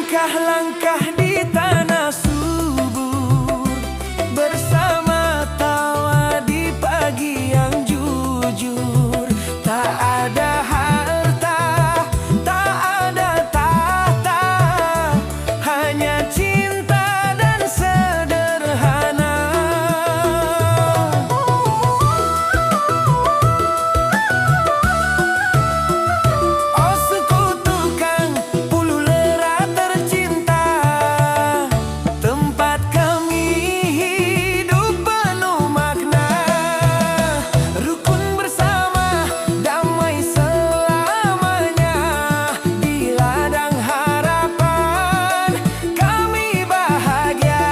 Langkah-langkah di tanah subur, bersama tawa di pagi yang jujur. Tak ada harta, tak ada tahta, hanya cinta dan sederhana. Oh sekutukan Pulu Lera tercinta, tempat kami hidup penuh makna. Rukun bersama, damai selamanya, di ladang harapan kami bahagia.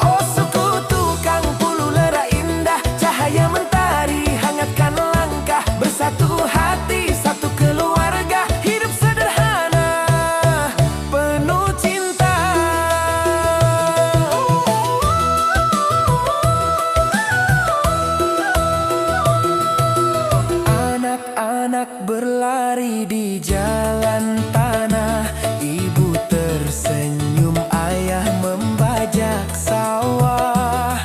Oh sekutukan Pulu Lera indah, cahaya mentari hangatkan langkah. Bersatu hati, satu keluarga, hidup sederhana, penuh cinta. Anak-anak berlari di jalan tanah, ibu tersenyum, ayah membajak sawah.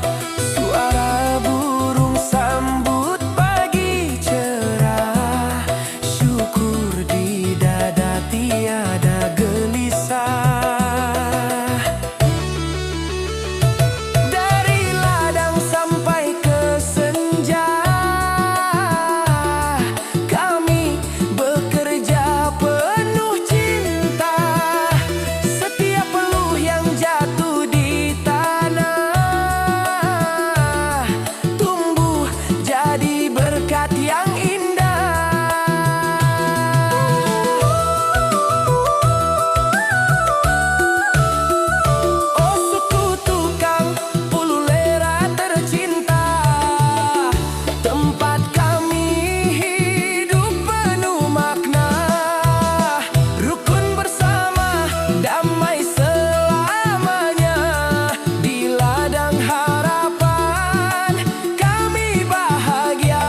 Suara burung sambut pagi cerah, syukur di dada tiada gelisah. Dari ladang sampai ke senja, kami bekerja penuh cinta. Setiap peluh yang jatuh di tanah, tumbuh jadi berkat yang indah. Oh sekutukan Pulu Lera tercinta, tempat kami hidup penuh makna. Rukun bersama, damai selamanya, di ladang harapan kami bahagia.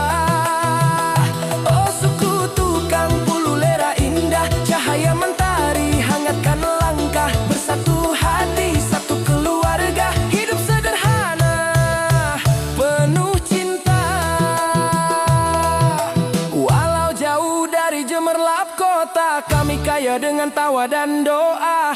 Oh sekutukan Pulu Lera indah, cahaya mentari hangatkan langkah. Bersatu hati, satu keluarga, hidup sederhana, penuh cinta. Walau jauh dari gemerlap kota, kami kaya dengan tawa dan doa.